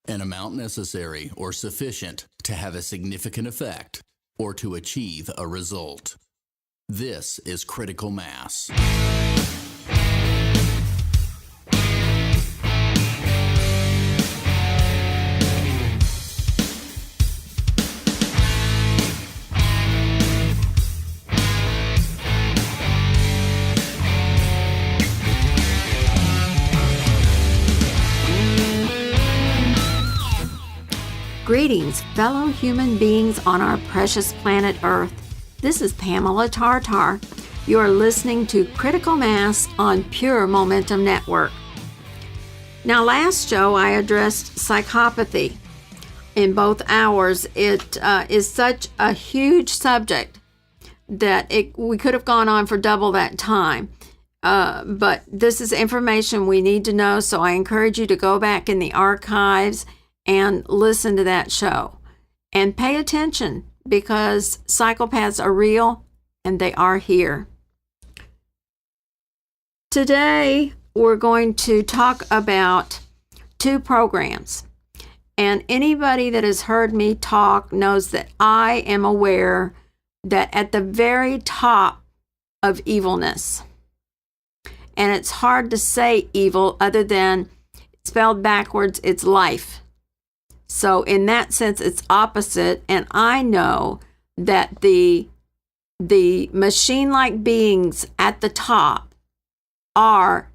an amount necessary or sufficient to have a significant effect or to achieve a result. This is critical mass. Greetings, fellow human beings on our precious planet Earth. This is Pamela Tartar. You are listening to Critical Mass on Pure Momentum Network. Now, last show I addressed psychopathy. In both hours, it is such a huge subject that we could have gone on for double that time. But this is information we need to know, so I encourage you to go back in the archives and listen to that show. And pay attention, because psychopaths are real and they are here. Today, we're going to talk about two programs. And anybody that has heard me talk knows that I am aware that at the very top of evilness, and it's hard to say evil other than spelled backwards, it's life. So in that sense, it's opposite. And I know that the machine-like beings at the top are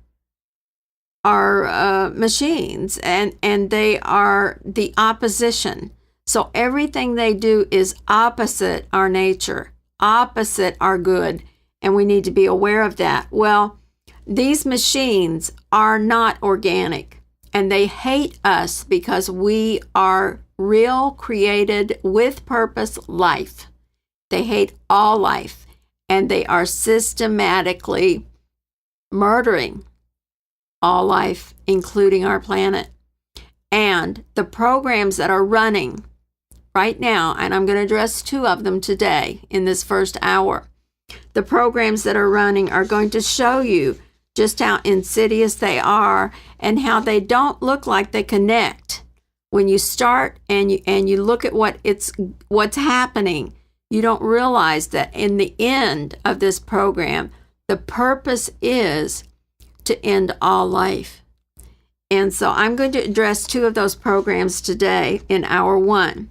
machines, and they are the opposition. So everything they do is opposite our nature, opposite our good, and we need to be aware of that. Well, these machines are not organic. And they hate us because we are real, created, with purpose life. They hate all life, and they are systematically murdering all life, including our planet. And the programs that are running right now, and I'm going to address two of them today in this first hour, the programs that are running are going to show you just how insidious they are and how they don't look like they connect. When you start and you look at what's happening, you don't realize that in the end of this program, the purpose is to end all life. And so I'm going to address two of those programs today in hour one.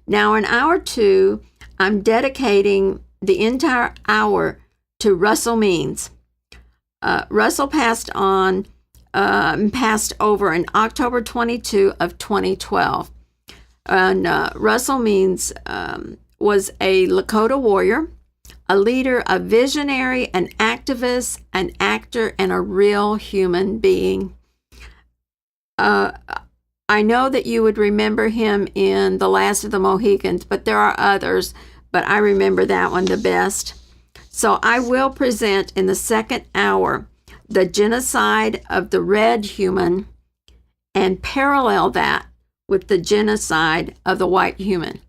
Now in hour two, I'm dedicating the entire hour to Russell Means. Russell passed over in October 22 of 2012. And Russell Means was a Lakota warrior, a leader, a visionary, an activist, an actor, and a real human being. I know that you would remember him in The Last of the Mohicans, but there are others, but I remember that one the best. So I will present in the second hour the genocide of the red human and parallel that with the genocide of the white human.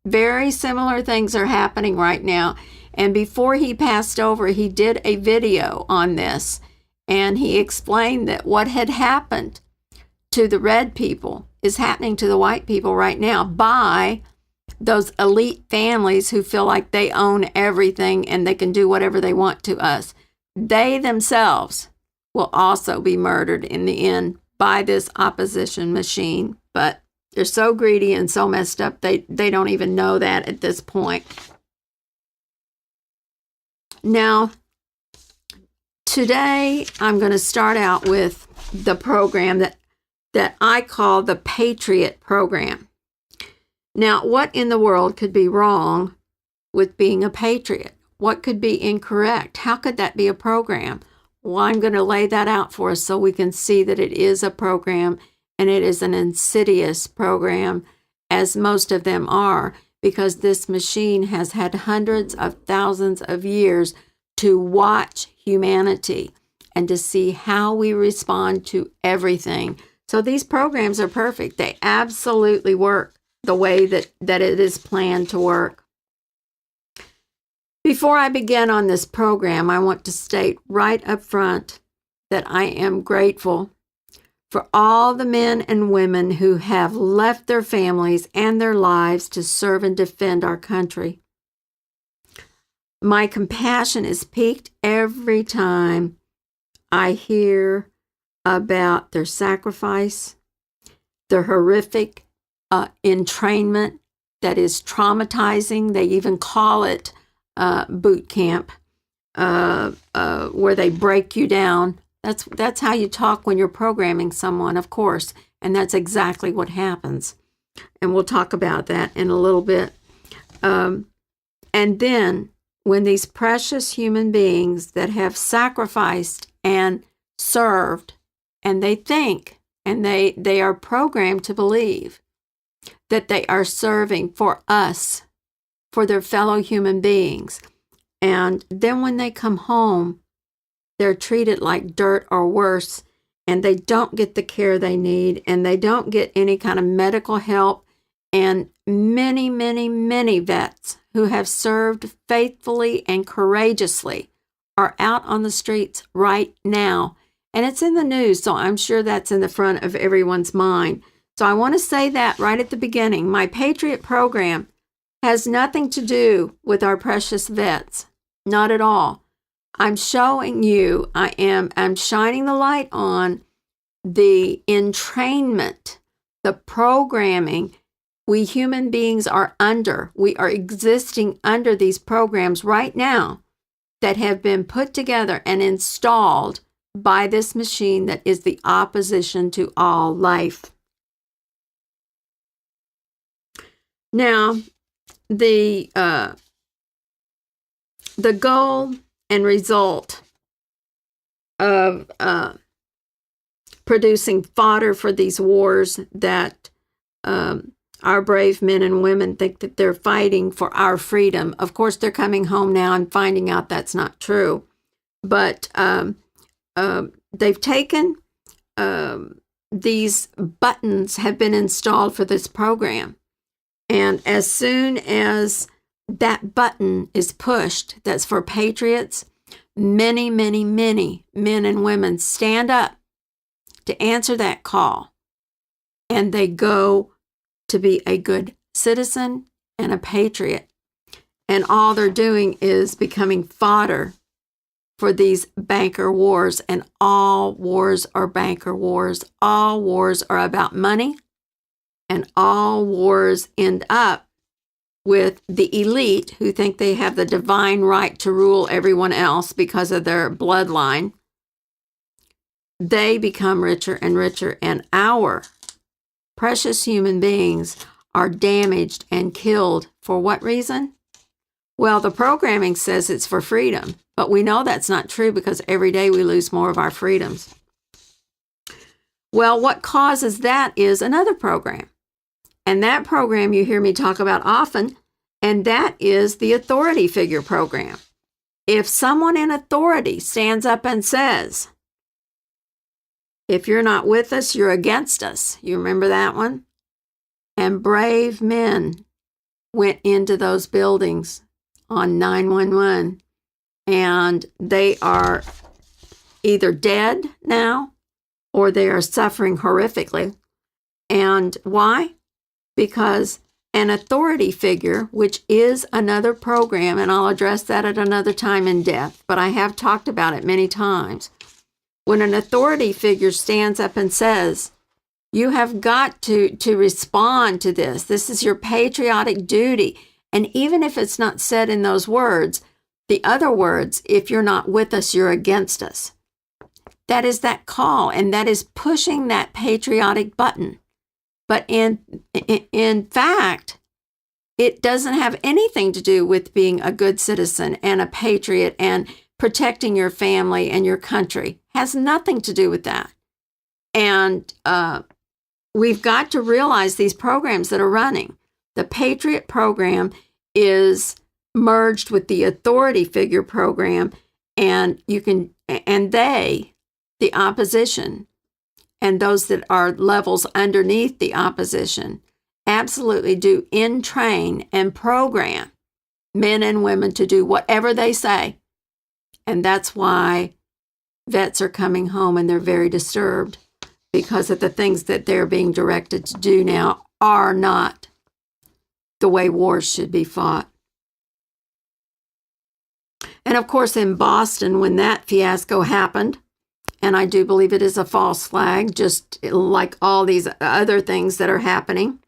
Very similar things are happening right now. And before he passed over, he did a video on this, and he explained that what had happened to the red people is happening to the white people right now by those elite families who feel like they own everything and they can do whatever they want to us. They themselves will also be murdered in the end by this opposition machine. But they're so greedy and so messed up, they don't even know that at this point. Now, today I'm going to start out with the program that I call the Patriot Program. Now, what in the world could be wrong with being a patriot? What could be incorrect? How could that be a program? Well, I'm going to lay that out for us so we can see that it is a program, and it is an insidious program, as most of them are, because this machine has had hundreds of thousands of years to watch humanity and to see how we respond to everything. So these programs are perfect. They absolutely work the way that it is planned to work. Before I begin on this program, I want to state right up front that I am grateful for all the men and women who have left their families and their lives to serve and defend our country. My compassion is piqued every time I hear about their sacrifice, their horrific entrainment that is traumatizing. They even call it boot camp, where they break you down. That's how you talk when you're programming someone, of course, and that's exactly what happens. And we'll talk about that in a little bit. And then when these precious human beings that have sacrificed and served, and they think, and they are programmed to believe that they are serving for us, for their fellow human beings. And then when they come home, they're treated like dirt or worse, and they don't get the care they need, and they don't get any kind of medical help. And many, many, many vets who have served faithfully and courageously are out on the streets right now. And it's in the news, so I'm sure that's in the front of everyone's mind. So I want to say that right at the beginning. My Patriot program has nothing to do with our precious vets. Not at all. I'm showing you, I'm shining the light on the entrainment, the programming we human beings are under. We are existing under these programs right now that have been put together and installed by this machine that is the opposition to all life. Now, the goal and result of producing fodder for these wars that our brave men and women think that they're fighting for our freedom. Of course, they're coming home now and finding out that's not true. But they've taken these buttons have been installed for this program. And as soon as that button is pushed, that's for patriots, many, many, many men and women stand up to answer that call. And they go to be a good citizen and a patriot. And all they're doing is becoming fodder for these banker wars. And all wars are banker wars. All wars are about money. And all wars end up with the elite who think they have the divine right to rule everyone else because of their bloodline. They become richer and richer, and our precious human beings are damaged and killed. For what reason? Well, the programming says it's for freedom, but we know that's not true because every day we lose more of our freedoms. Well, what causes that is another program. And that program you hear me talk about often, and that is the authority figure program. If someone in authority stands up and says, if you're not with us, you're against us. You remember that one? And brave men went into those buildings on 911, and they are either dead now or they are suffering horrifically. And why? Because an authority figure, which is another program, and I'll address that at another time in depth, but I have talked about it many times. When an authority figure stands up and says, you have got to respond to this. This is your patriotic duty. And even if it's not said in those words, the other words, if you're not with us, you're against us. That is that call, and that is pushing that patriotic button. But in fact, it doesn't have anything to do with being a good citizen and a patriot and protecting your family and your country. Has nothing to do with that. And we've got to realize these programs that are running. The Patriot program is merged with the authority figure program, and they, the opposition, and those that are levels underneath the opposition, absolutely do entrain and program men and women to do whatever they say. And that's why vets are coming home and they're very disturbed. because of the things that they're being directed to do now are not the way wars should be fought. And of course, in Boston, when that fiasco happened, and I do believe it is a false flag, just like all these other things that are happening,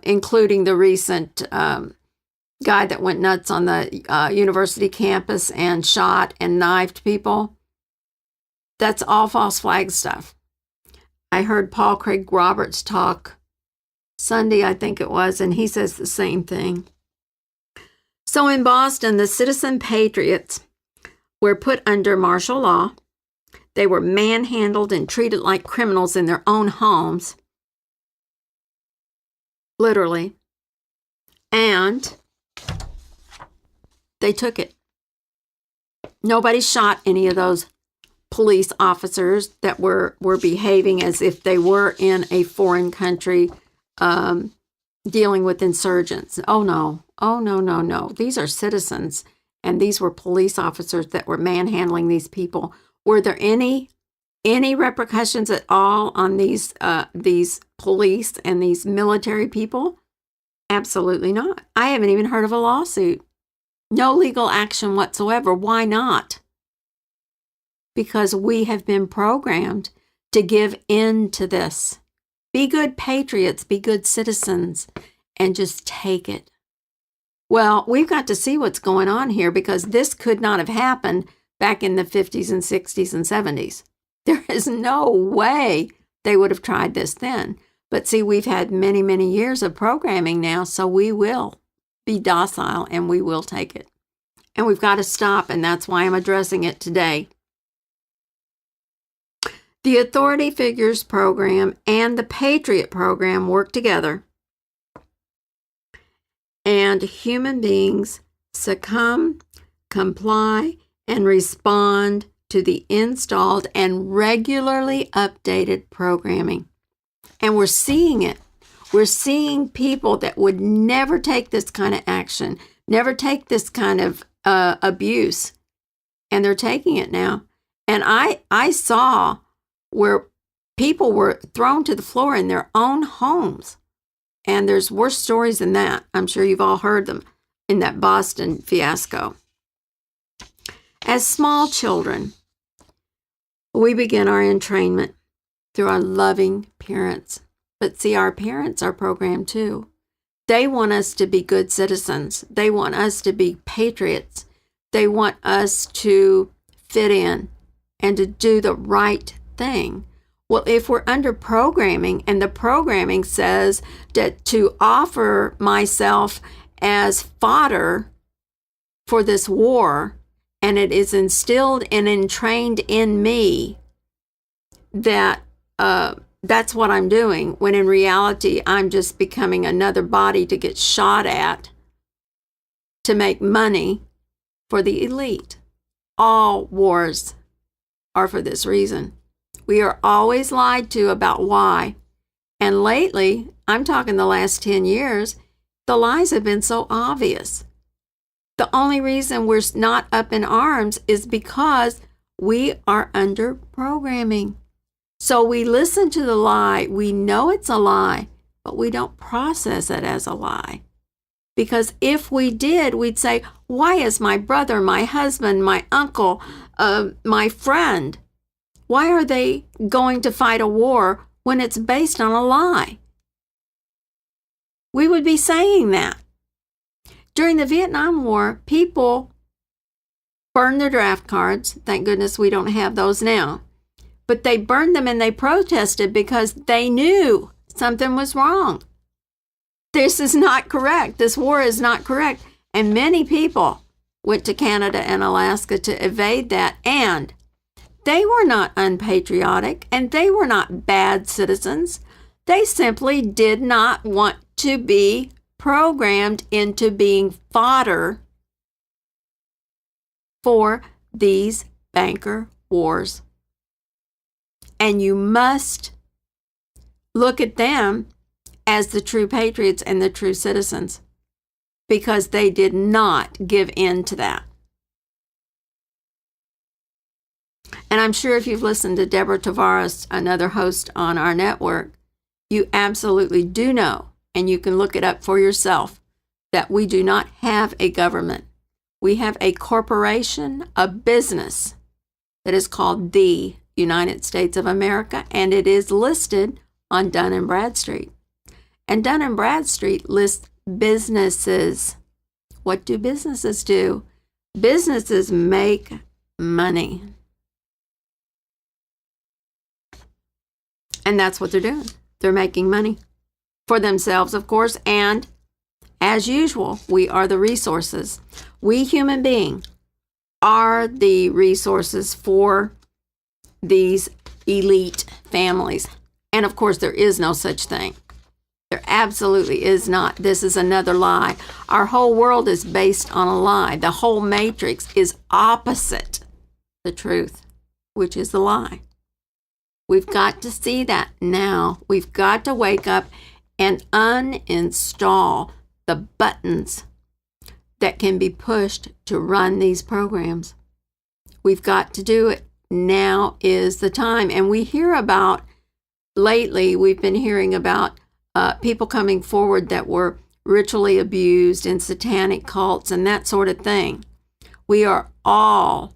including the recent guy that went nuts on the university campus and shot and knifed people. That's all false flag stuff. I heard Paul Craig Roberts talk Sunday, I think it was, and he says the same thing. So in Boston, the citizen patriots were put under martial law. They were manhandled and treated like criminals in their own homes. Literally. And they took it. Nobody shot any of those police officers that were behaving as if they were in a foreign country dealing with insurgents. Oh, no. Oh, no, no, no. These are citizens, and these were police officers that were manhandling these people. Were there any repercussions at all on these police and these military people? Absolutely not. I haven't even heard of a lawsuit. No legal action whatsoever. Why not? Because we have been programmed to give in to this. Be good patriots, be good citizens, and just take it. Well, we've got to see what's going on here, because this could not have happened back in the 50s and 60s and 70s. There is no way they would have tried this then. But see, we've had many, many years of programming now, so we will be docile and we will take it. And we've got to stop, and that's why I'm addressing it today. The Authority Figures program and the Patriot program work together, and human beings succumb, comply, and respond to the installed and regularly updated programming. And we're seeing it. We're seeing people that would never take this kind of action, never take this kind of abuse, and they're taking it now. And I saw where people were thrown to the floor in their own homes. And there's worse stories than that. I'm sure you've all heard them in that Boston fiasco. As small children, we begin our entrainment through our loving parents. But see, our parents are programmed too. They want us to be good citizens. They want us to be patriots. They want us to fit in and to do the right thing. Well, if we're under programming, and the programming says that to offer myself as fodder for this war, and it is instilled and entrained in me that that's what I'm doing, when in reality I'm just becoming another body to get shot at to make money for the elite. All wars are for this reason. We are always lied to about why. And lately, I'm talking the last 10 years, the lies have been so obvious. The only reason we're not up in arms is because we are under programming. So we listen to the lie. We know it's a lie, but we don't process it as a lie. Because if we did, we'd say, why is my brother, my husband, my uncle, my friend, why are they going to fight a war when it's based on a lie? We would be saying that. During the Vietnam War, people burned their draft cards. Thank goodness we don't have those now. But they burned them and they protested because they knew something was wrong. This is not correct. This war is not correct. And many people went to Canada and Alaska to evade that, and they were not unpatriotic, and they were not bad citizens. They simply did not want to be programmed into being fodder for these banker wars. And you must look at them as the true patriots and the true citizens, because they did not give in to that. And I'm sure if you've listened to Deborah Tavares, another host on our network, you absolutely do know, and you can look it up for yourself, that we do not have a government. We have a corporation, a business that is called the United States of America, and it is listed on Dun & Bradstreet. And Dun & Bradstreet lists businesses. What do businesses do? Businesses make money. And that's what they're doing. They're making money for themselves, of course, and as usual, we are the resources. We human beings are the resources for these elite families. And of course, there is no such thing. There absolutely is not. This is another lie. Our whole world is based on a lie. The whole matrix is opposite the truth, which is the lie. We've got to see that now. We've got to wake up and uninstall the buttons that can be pushed to run these programs. We've got to do it. Now is the time. And we hear about, lately, we've been hearing about people coming forward that were ritually abused in satanic cults and that sort of thing. We are all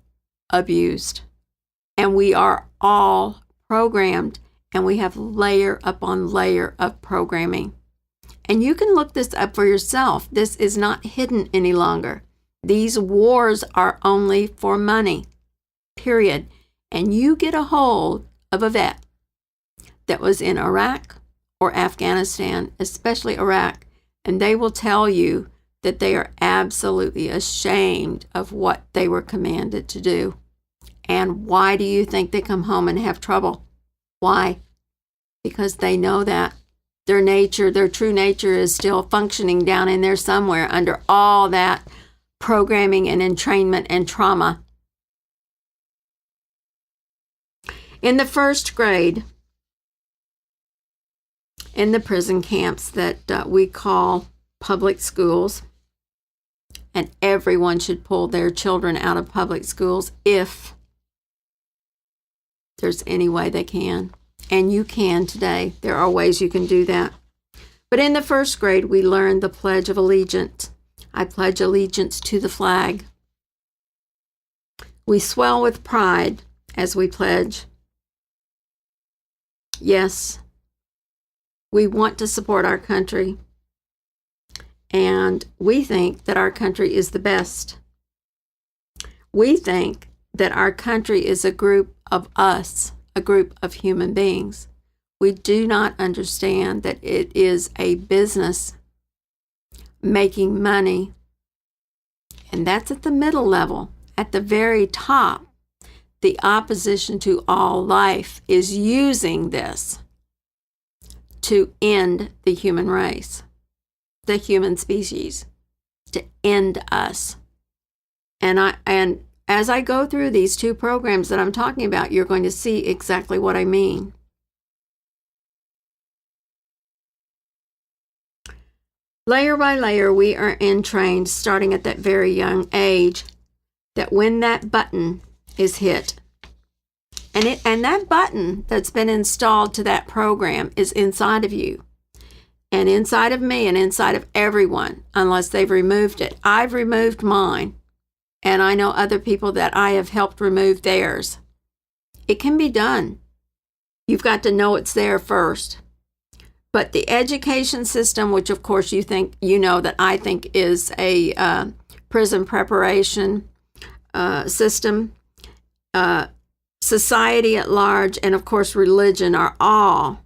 abused, and we are all programmed, and we have layer upon layer of programming. And you can look this up for yourself. This is not hidden any longer. These wars are only for money, period. And you get a hold of a vet that was in Iraq or Afghanistan, especially Iraq, and they will tell you that they are absolutely ashamed of what they were commanded to do. And why do you think they come home and have trouble? Why? Because they know that their nature, their true nature is still functioning down in there somewhere under all that programming and entrainment and trauma. In the first grade, in the prison camps that we call public schools, and everyone should pull their children out of public schools if there's any way they can. And you can today. There are ways you can do that. But in the first grade, we learned the Pledge of Allegiance. I pledge allegiance to the flag. We swell with pride as we pledge. Yes, we want to support our country. And we think that our country is the best. We think that our country is a group of us, a group of human beings. We do not understand that it is a business making money. And that's at the middle level. At the very top, the opposition to all life is using this to end the human race, the human species, to end us. And as I go through these two programs that I'm talking about, you're going to see exactly what I mean. Layer by layer, we are entrained, starting at that very young age, that when that button is hit, and that button that's been installed to that program is inside of you, and inside of me, and inside of everyone, unless they've removed it. I've removed mine. And I know other people that I have helped remove theirs. It can be done. You've got to know it's there first. But the education system, which of course you know that I think is a prison preparation system, society at large, and of course religion are all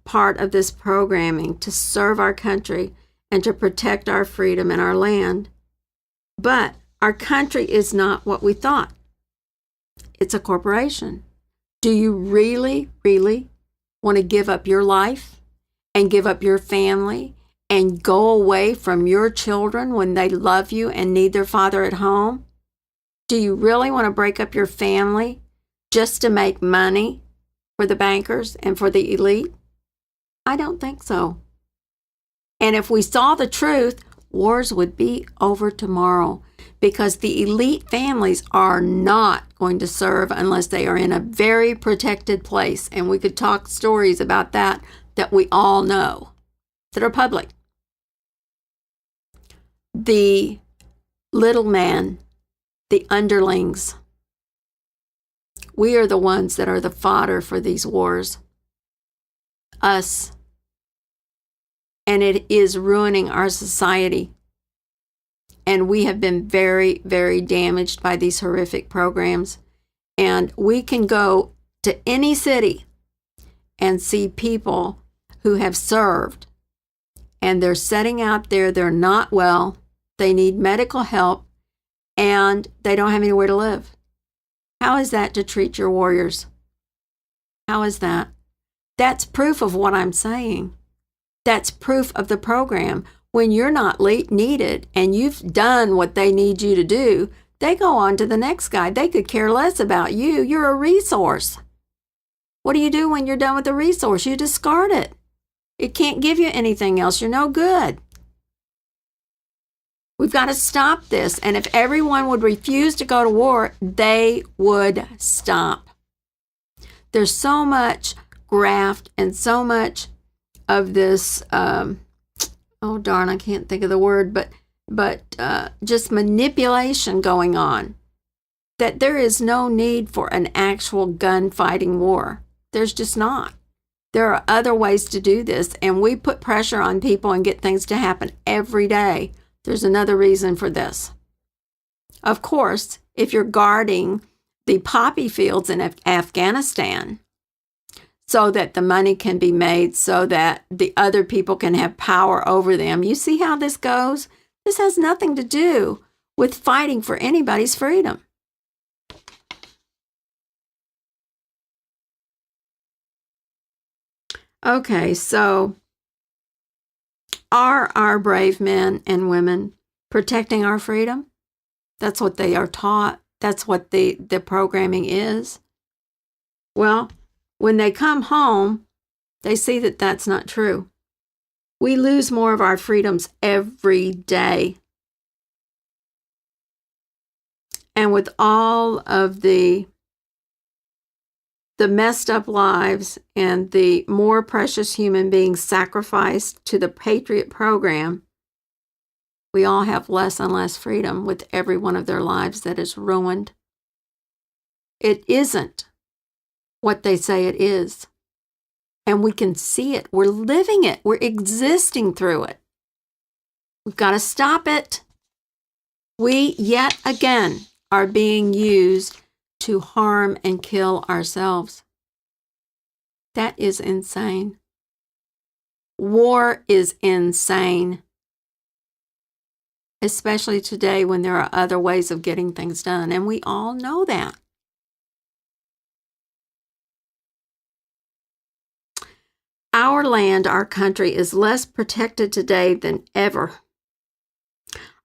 part of this programming to serve our country and to protect our freedom and our land. But our country is not what we thought. It's a corporation. Do you really, really want to give up your life and give up your family and go away from your children when they love you and need their father at home? Do you really want to break up your family just to make money for the bankers and for the elite? I don't think so. And if we saw the truth, wars would be over tomorrow, because the elite families are not going to serve unless they are in a very protected place. And we could talk stories about that we all know, that are public. The little man, the underlings, we are the ones that are the fodder for these wars. Us. And it is ruining our society. And we have been very, very damaged by these horrific programs. And we can go to any city and see people who have served, and they're setting out there, they're not well, they need medical help, and they don't have anywhere to live. How is that to treat your warriors? How is that? That's proof of what I'm saying. That's proof of the program. When you're not needed and you've done what they need you to do, they go on to the next guy. They could care less about you. You're a resource. What do you do when you're done with the resource? You discard it. It can't give you anything else. You're no good. We've got to stop this. And if everyone would refuse to go to war, they would stop. There's so much graft and so much of this, I can't think of the word, but just manipulation going on, that there is no need for an actual gun-fighting war. There's just not. There are other ways to do this, and we put pressure on people and get things to happen every day. There's another reason for this. Of course, if you're guarding the poppy fields in Afghanistan so that the money can be made, so that the other people can have power over them, you see how this goes? This has nothing to do with fighting for anybody's freedom. Okay, so are our brave men and women protecting our freedom? That's what they are taught. That's what the programming is. Well, when they come home, they see that that's not true. We lose more of our freedoms every day. And with all of the messed up lives and the more precious human beings sacrificed to the Patriot program, we all have less and less freedom with every one of their lives that is ruined. It isn't what they say it is. And we can see it. We're living it. We're existing through it. We've got to stop it. We, yet again, are being used to harm and kill ourselves. That is insane. War is insane. Especially today when there are other ways of getting things done. And we all know that. Our land, our country, is less protected today than ever.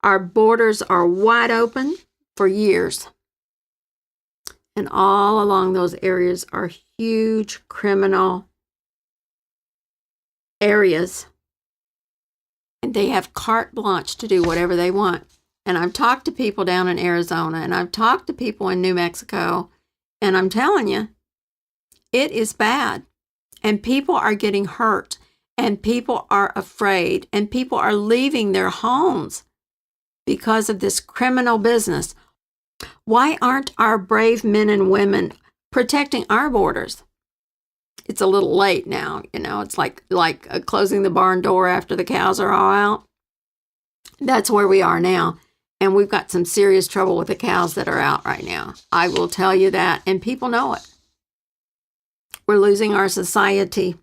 Our borders are wide open for years. And all along those areas are huge criminal areas. And they have carte blanche to do whatever they want. And I've talked to people down in Arizona, and I've talked to people in New Mexico, and I'm telling you, it is bad. And people are getting hurt, and people are afraid, and people are leaving their homes because of this criminal business. Why aren't our brave men and women protecting our borders? It's a little late now, it's like closing the barn door after the cows are all out. That's where we are now. And we've got some serious trouble with the cows that are out right now. I will tell you that, and people know it. We're losing our society.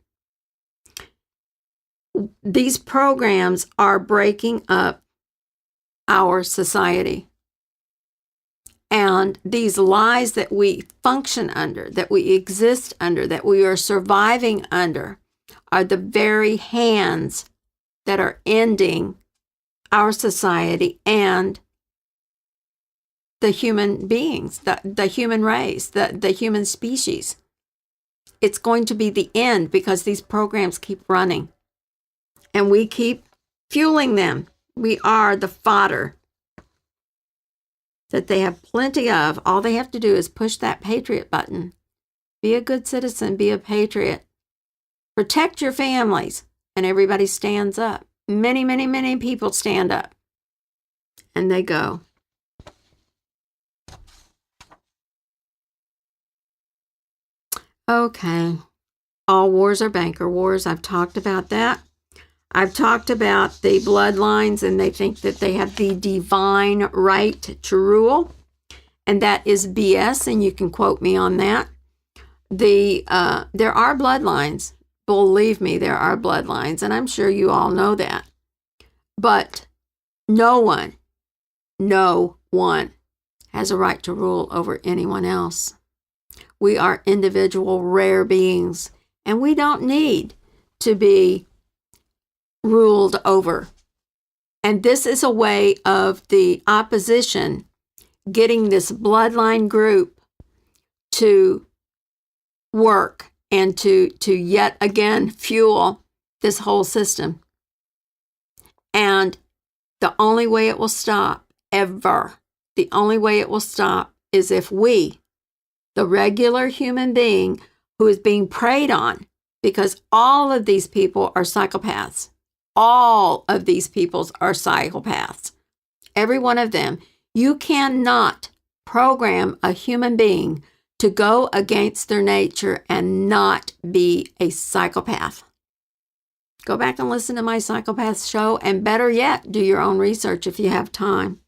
These programs are breaking up our society. And these lies that we function under, that we exist under, that we are surviving under, are the very hands that are ending our society and the human beings, the human race, the human species. It's going to be the end because these programs keep running. And we keep fueling them. We are the fodder that they have plenty of. All they have to do is push that patriot button. Be a good citizen. Be a patriot. Protect your families. And everybody stands up. Many, many, many people stand up. And they go. Okay. All wars are banker wars. I've talked about that. I've talked about the bloodlines, and they think that they have the divine right to rule. And that is BS, and you can quote me on that. There are bloodlines. Believe me, there are bloodlines, and I'm sure you all know that. But no one has a right to rule over anyone else. We are individual, rare beings, and we don't need to be ruled over. And this is a way of the opposition getting this bloodline group to work and to yet again fuel this whole system. And the only way it will stop, the only way it will stop is if we, the regular human being who is being preyed on, because all of these people are psychopaths. All of these people are psychopaths. Every one of them. You cannot program a human being to go against their nature and not be a psychopath. Go back and listen to my psychopath show, and better yet, do your own research if you have time.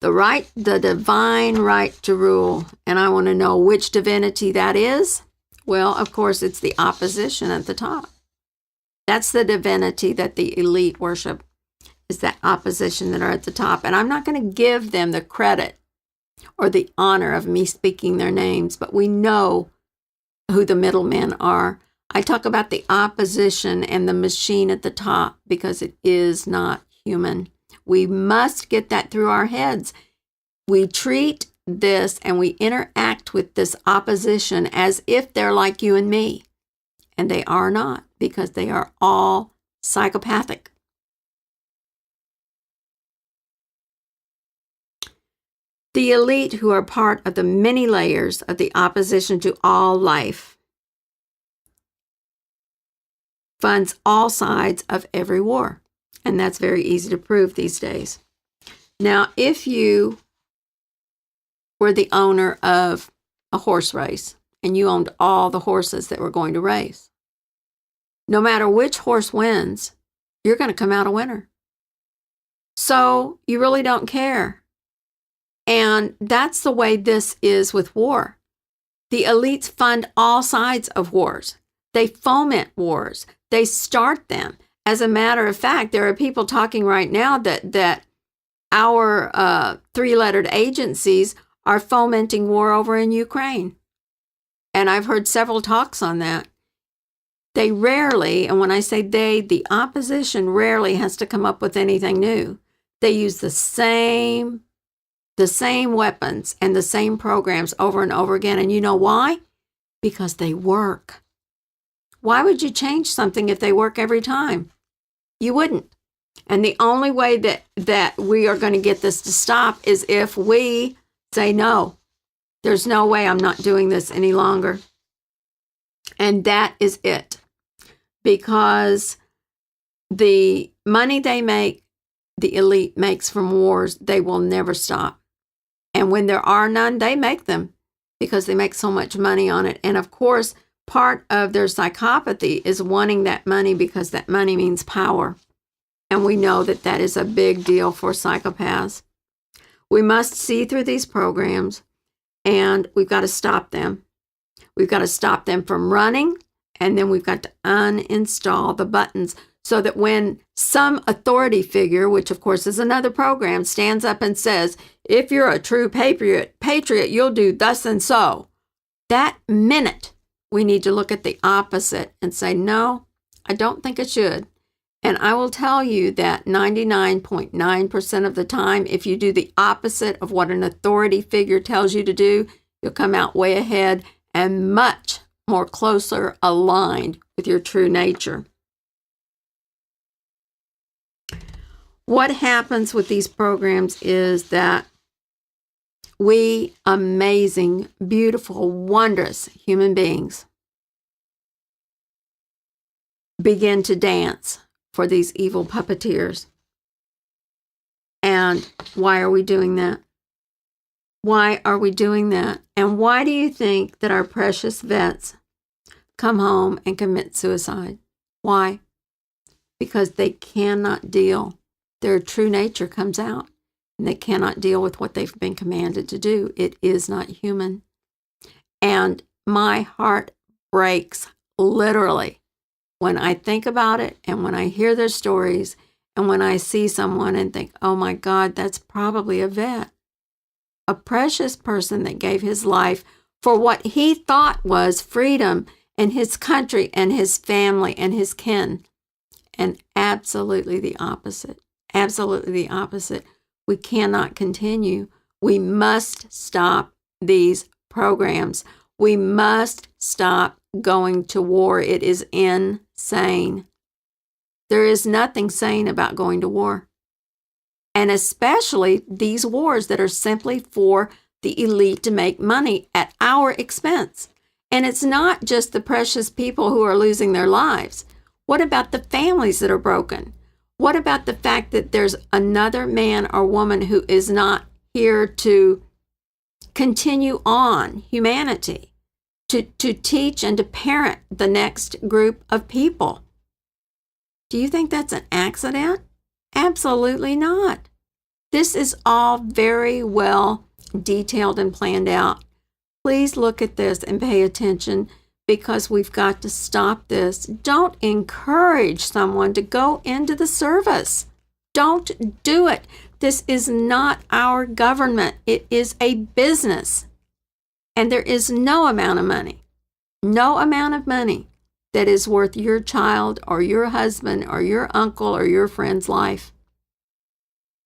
The divine right to rule. And I want to know which divinity that is. Well, of course, it's the opposition at the top. That's the divinity that the elite worship, is that opposition that are at the top. And I'm not going to give them the credit or the honor of me speaking their names, but we know who the middlemen are. I talk about the opposition and the machine at the top because it is not human. We must get that through our heads. We treat this and we interact with this opposition as if they're like you and me. And they are not, because they are all psychopathic. The elite, who are part of the many layers of the opposition to all life, funds all sides of every war. And that's very easy to prove these days. Now, if you were the owner of a horse race and you owned all the horses that were going to race, no matter which horse wins, you're going to come out a winner. So you really don't care. And that's the way this is with war. The elites fund all sides of wars. They foment wars. They start them. As a matter of fact, there are people talking right now that our three-lettered agencies are fomenting war over in Ukraine. And I've heard several talks on that. They rarely, and when I say they, the opposition rarely has to come up with anything new. They use the same weapons and the same programs over and over again. And you know why? Because they work. Why would you change something if they work every time? You wouldn't. And the only way that we are going to get this to stop is if we say, no, there's no way, I'm not doing this any longer. And that is it. Because the money they make, the elite makes from wars, they will never stop. And when there are none, they make them because they make so much money on it. And of course, part of their psychopathy is wanting that money because that money means power. And we know that that is a big deal for psychopaths. We must see through these programs, and we've got to stop them. We've got to stop them from running, and then we've got to uninstall the buttons so that when some authority figure, which of course is another program, stands up and says, if you're a true patriot, you'll do thus and so. That minute, we need to look at the opposite and say, no, I don't think it should. And I will tell you that 99.9% of the time, if you do the opposite of what an authority figure tells you to do, you'll come out way ahead and much more closer aligned with your true nature. What happens with these programs is that we amazing, beautiful, wondrous human beings begin to dance for these evil puppeteers. And why are we doing that? Why are we doing that? And why do you think that our precious vets come home and commit suicide? Why? Because they cannot deal. Their true nature comes out, and they cannot deal with what they've been commanded to do. It is not human. And my heart breaks, literally, when I think about it and when I hear their stories and when I see someone and think, oh my God, that's probably a vet. A precious person that gave his life for what he thought was freedom and his country and his family and his kin. And absolutely the opposite. Absolutely the opposite. We cannot continue. We must stop these programs. We must stop going to war. It is insane. There is nothing sane about going to war. And especially these wars that are simply for the elite to make money at our expense. And it's not just the precious people who are losing their lives. What about the families that are broken? What about the fact that there's another man or woman who is not here to continue on humanity, to teach and to parent the next group of people? Do you think that's an accident? Absolutely not. This is all very well detailed and planned out. Please look at this and pay attention, because we've got to stop this. Don't encourage someone to go into the service. Don't do it. This is not our government. It is a business. And there is no amount of money that is worth your child or your husband or your uncle or your friend's life.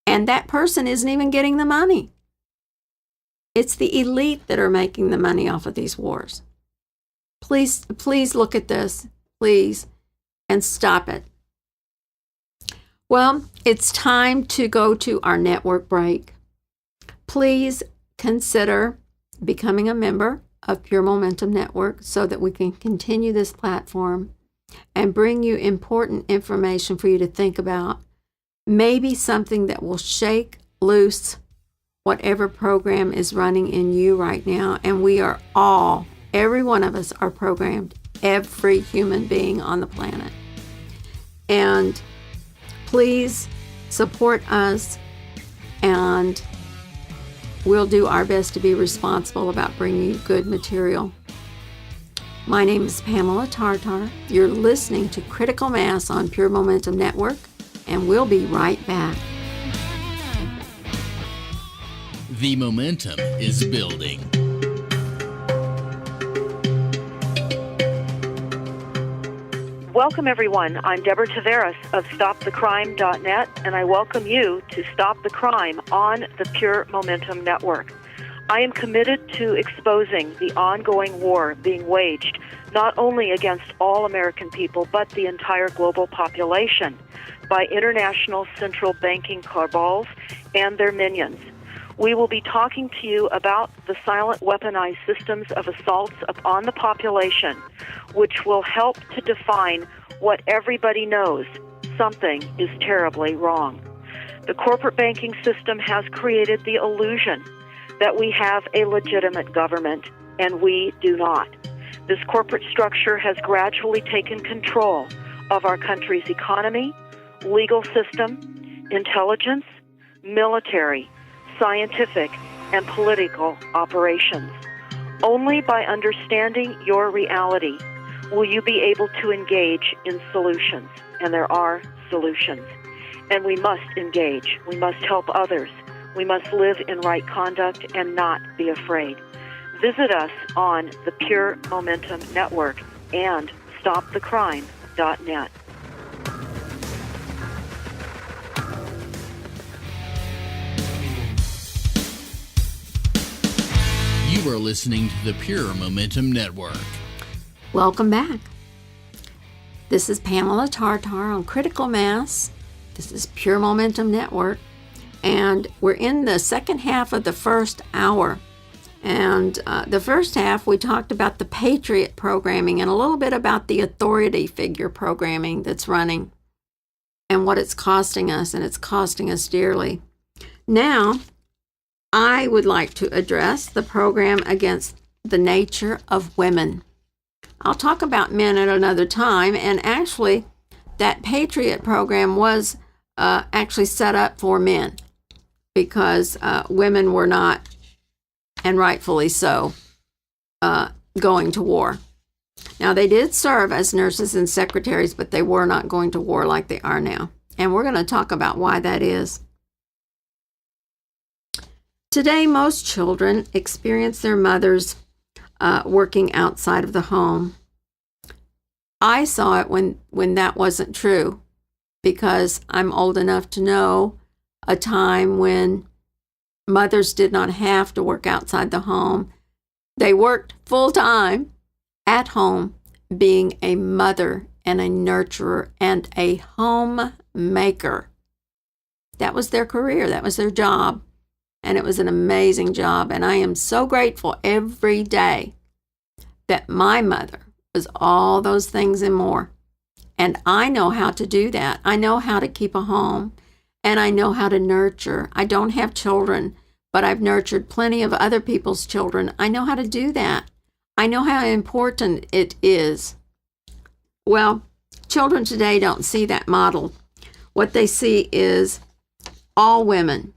And that person isn't even getting the money. It's the elite that are making the money off of these wars. Please look at this, please, and stop it. Well, it's time to go to our network break. Please consider becoming a member of Pure Momentum Network so that we can continue this platform and bring you important information for you to think about. Maybe something that will shake loose whatever program is running in you right now. And we are all, every one of us are programmed, every human being on the planet. And please support us, and we'll do our best to be responsible about bringing you good material. My name is Pamela Tartar. You're listening to Critical Mass on Pure Momentum Network, and we'll be right back. The momentum is building. Welcome, everyone. I'm Deborah Taveras of StopTheCrime.net, and I welcome you to Stop the Crime on the Pure Momentum Network. I am committed to exposing the ongoing war being waged not only against all American people, but the entire global population by international central banking cabals and their minions. We will be talking to you about the silent weaponized systems of assaults upon the population, which will help to define what everybody knows: something is terribly wrong. The corporate banking system has created the illusion that we have a legitimate government, and we do not. This corporate structure has gradually taken control of our country's economy, legal system, intelligence, military, scientific, and political operations. Only by understanding your reality will you be able to engage in solutions. And there are solutions. And we must engage. We must help others. We must live in right conduct and not be afraid. Visit us on the Pure Momentum Network and StopTheCrime.net. You are listening to the Pure Momentum Network. Welcome back. This is Pamela Tartar on Critical Mass, This is Pure Momentum Network, and we're in the second half of the first hour. And the first half, we talked about the Patriot programming and a little bit about the authority figure programming that's running and what it's costing us, and it's costing us dearly. Now, I would like to address the program against the nature of women. I'll talk about men at another time, and actually, that Patriot program was actually set up for men because women were not, and rightfully so, going to war. Now, they did serve as nurses and secretaries, but they were not going to war like they are now. And we're going to talk about why that is. Today, most children experience their mothers working outside of the home. I saw it when that wasn't true, because I'm old enough to know a time when mothers did not have to work outside the home. They worked full time at home, being a mother and a nurturer and a homemaker. That was their career. That was their job. And it was an amazing job. And I am so grateful every day that my mother was all those things and more. And I know how to do that. I know how to keep a home, and I know how to nurture. I don't have children, but I've nurtured plenty of other people's children. I know how to do that. I know how important it is. Well, children today don't see that model. What they see is all women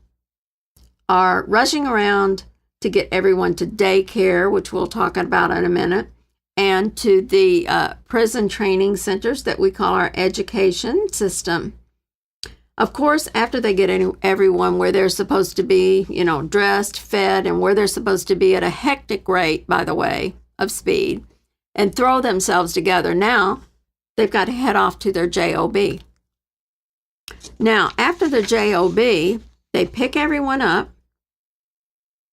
are rushing around to get everyone to daycare, which we'll talk about in a minute, and to the prison training centers that we call our education system. Of course, after they get everyone where they're supposed to be, dressed, fed, and where they're supposed to be at a hectic rate, by the way, of speed, and throw themselves together, now they've got to head off to their job. Now, after the job, they pick everyone up,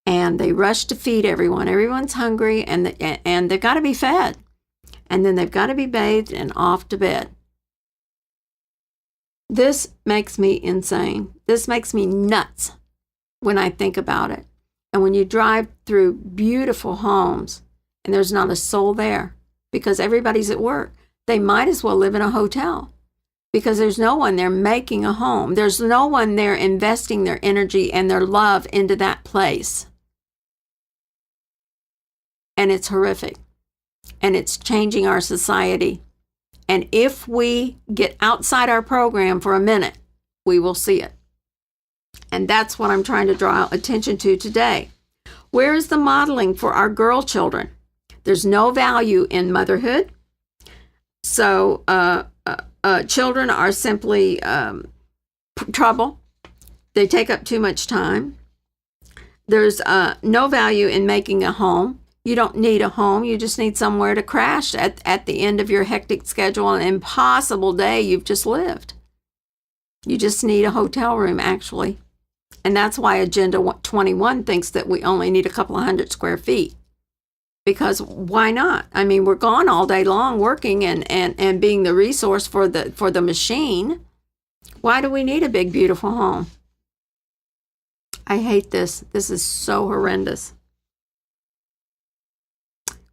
and they rush to feed everyone. Everyone's hungry, and they've got to be fed. And then they've got to be bathed and off to bed. This makes me insane. This makes me nuts when I think about it. And when you drive through beautiful homes, and there's not a soul there because everybody's at work, they might as well live in a hotel because there's no one there making a home. There's no one there investing their energy and their love into that place. And it's horrific. And it's changing our society. And if we get outside our program for a minute, we will see it. And that's what I'm trying to draw attention to today. Where is the modeling for our girl children? There's no value in motherhood. So children are simply trouble. They take up too much time. There's no value in making a home. You don't need a home. You just need somewhere to crash at the end of your hectic schedule, an impossible day you've just lived. You just need a hotel room, actually. And that's why Agenda 21 thinks that we only need a couple of 100 square feet. Because why not? I mean, we're gone all day long working and being the resource for the machine. Why do we need a big, beautiful home? I hate this. This is so horrendous.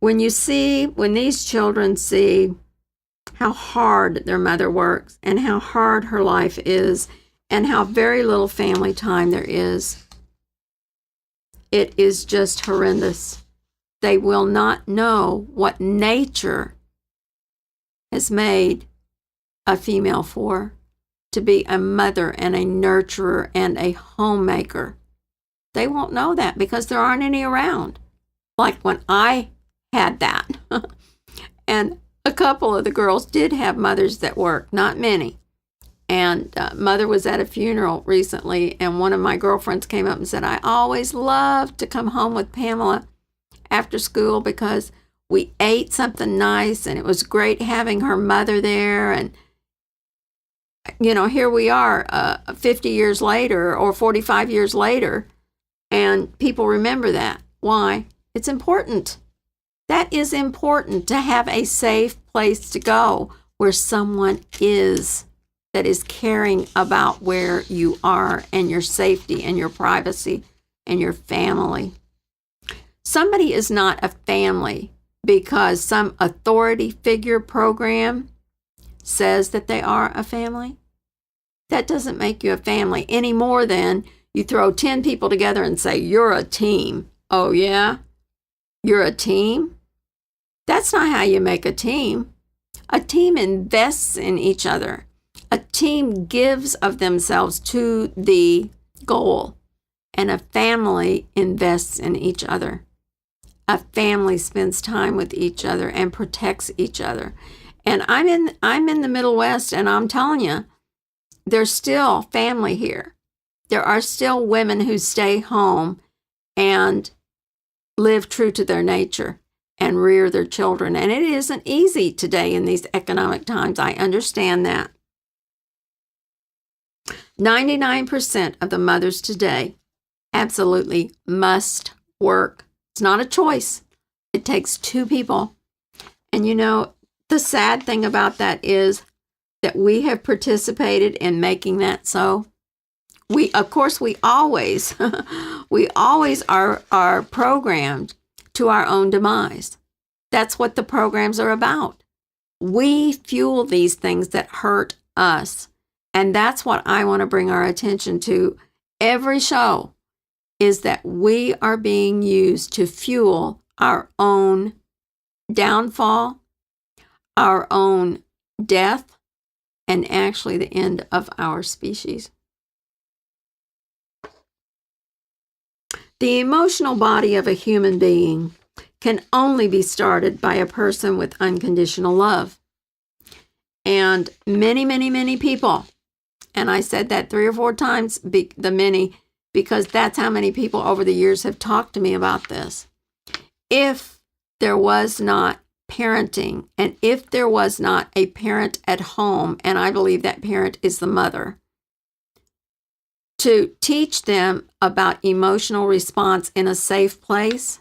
When these children see how hard their mother works and how hard her life is and how very little family time there is, it is just horrendous. They will not know what nature has made a female for, to be a mother and a nurturer and a homemaker. They won't know that because there aren't any around. Like when I had that. And a couple of the girls did have mothers that worked, not many. And mother was at a funeral recently, and one of my girlfriends came up and said, I always loved to come home with Pamela after school because we ate something nice, and it was great having her mother there. And, here we are 50 years later or 45 years later, and people remember that. Why? It's important. That is important, to have a safe place to go where someone is. that is caring about where you are and your safety and your privacy and your family. Somebody is not a family because some authority figure program says that they are a family. That doesn't make you a family any more than you throw 10 people together and say, you're a team. Oh, yeah? You're a team? That's not how you make a team. A team invests in each other. A team gives of themselves to the goal. And a family invests in each other. A family spends time with each other and protects each other. And I'm in the Middle West, and I'm telling you, there's still family here. There are still women who stay home and live true to their nature and rear their children. And it isn't easy today in these economic times. I understand that. 99% of the mothers today absolutely must work. It's not a choice. It takes two people. And you know, the sad thing about that is that we have participated in making that so. We always are programmed to our own demise. That's what the programs are about. We fuel these things that hurt us. And that's what I want to bring our attention to every show, is that we are being used to fuel our own downfall, our own death, and actually the end of our species. The emotional body of a human being can only be started by a person with unconditional love. And many, many, many people, and I said that 3 or 4 times, the many, because that's how many people over the years have talked to me about this. If there was not parenting, and if there was not a parent at home, and I believe that parent is the mother, to teach them about emotional response in a safe place,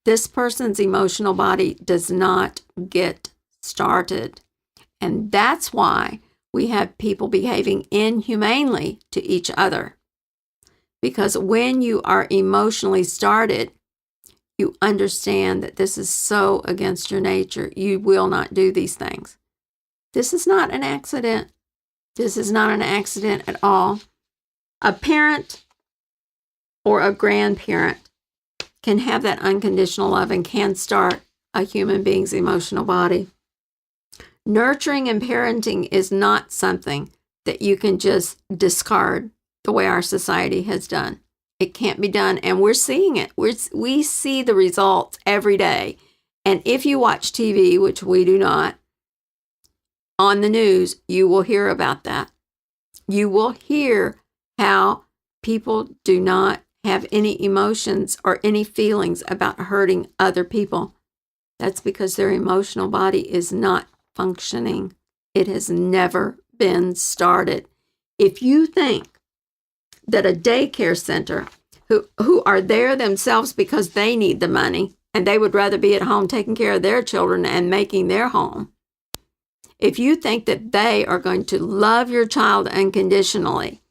this person's emotional body does not get started. And that's why we have people behaving inhumanely to each other. Because when you are emotionally started, you understand that this is so against your nature. You will not do these things. This is not an accident. This is not an accident at all. A parent or a grandparent can have that unconditional love and can start a human being's emotional body. Nurturing and parenting is not something that you can just discard the way our society has done. It can't be done, and we're seeing it. We see the results every day. And if you watch TV, which we do not, on the news, you will hear about that. You will hear how people do not have any emotions or any feelings about hurting other people. That's because their emotional body is not functioning. It has never been started. If you think that a daycare center who are there themselves because they need the money and they would rather be at home taking care of their children and making their home, if you think that they are going to love your child unconditionally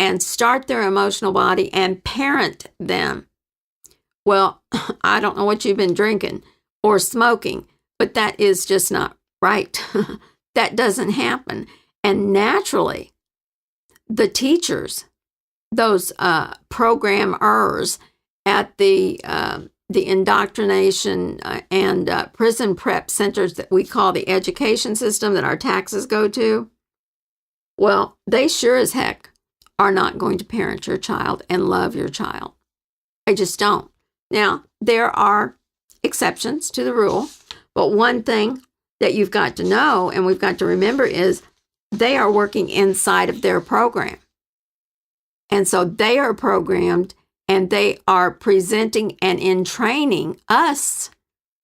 and start their emotional body and parent them, well, I don't know what you've been drinking or smoking, but that is just not right. That doesn't happen. And naturally, the teachers, those programmers at the indoctrination and prison prep centers that we call the education system that our taxes go to, well, they sure as heck are not going to parent your child and love your child. I just don't. Now, there are exceptions to the rule, but one thing that you've got to know and we've got to remember is they are working inside of their program. And so they are programmed and they are presenting and in training us,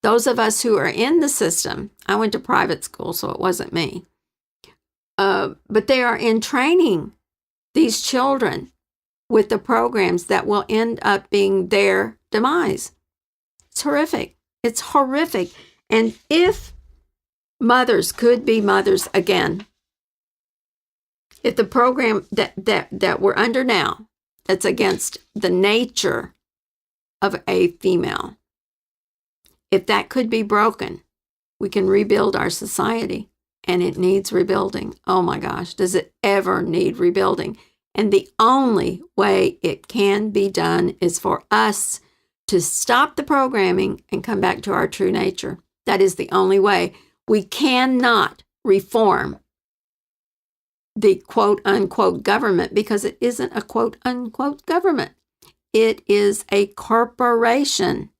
those of us who are in the system. I went to private school, so it wasn't me. But they are in training these children with the programs that will end up being their demise. It's horrific. It's horrific. And if mothers could be mothers again, If the program that we're under now, that's against the nature of a female, if that could be broken, we can rebuild our society, and it needs rebuilding. Oh my gosh, does it ever need rebuilding? And the only way it can be done is for us to stop the programming and come back to our true nature. That is the only way. We cannot reform the quote-unquote government because it isn't a quote-unquote government. It is a corporation.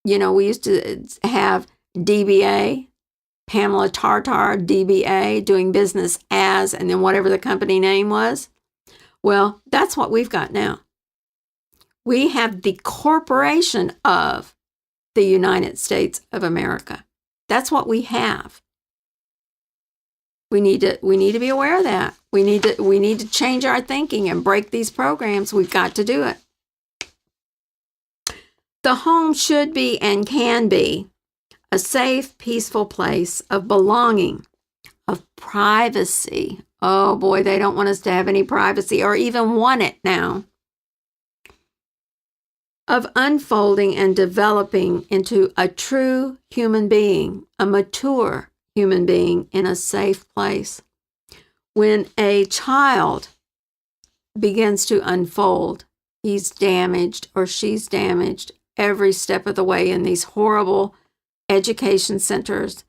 You know, we used to have DBA, PamelaTartar's, DBA, doing business as, and then whatever the company name was. Well, that's what we've got now. We have the corporation of the United States of America. That's what we have. We need to be aware of that. We need to change our thinking and break these programs. We've got to do it. The home should be and can be a safe, peaceful place of belonging, of privacy. Oh boy, they don't want us to have any privacy or even want it now. Of unfolding and developing into a true human being, a mature human being in a safe place. When a child begins to unfold, he's damaged or she's damaged every step of the way in these horrible education centers,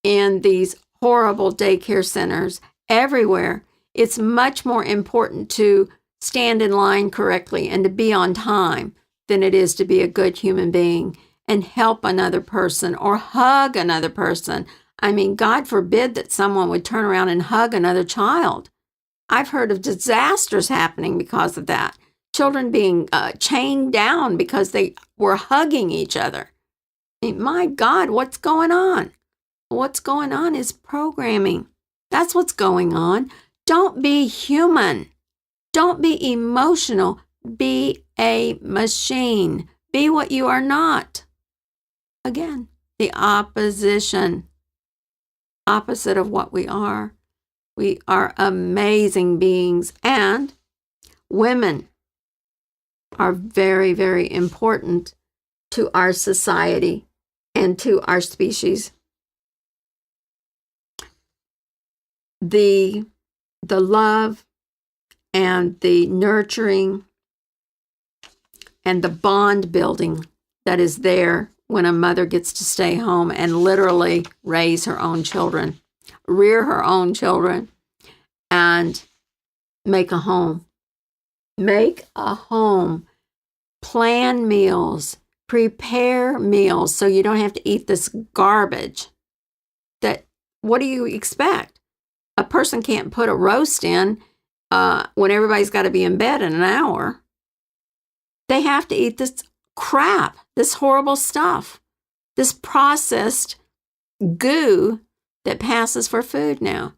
in these horrible daycare centers, everywhere. It's much more important to stand in line correctly and to be on time than it is to be a good human being and help another person or hug another person. I mean, God forbid that someone would turn around and hug another child. I've heard of disasters happening because of that. Children being chained down because they were hugging each other. I mean, my God, what's going on? What's going on is programming. That's what's going on. Don't be human. Don't be emotional. Be a machine. Be what you are not. Again, the opposite of what we are. We are amazing beings, and women are very, very important to our society and to our species. The love and the nurturing and the bond building that is there when a mother gets to stay home and literally raise her own children, rear her own children, and make a home. Make a home. Plan meals. Prepare meals so you don't have to eat this garbage. What do you expect? A person can't put a roast in when everybody's got to be in bed in an hour. They have to eat this crap, this horrible stuff, this processed goo that passes for food now.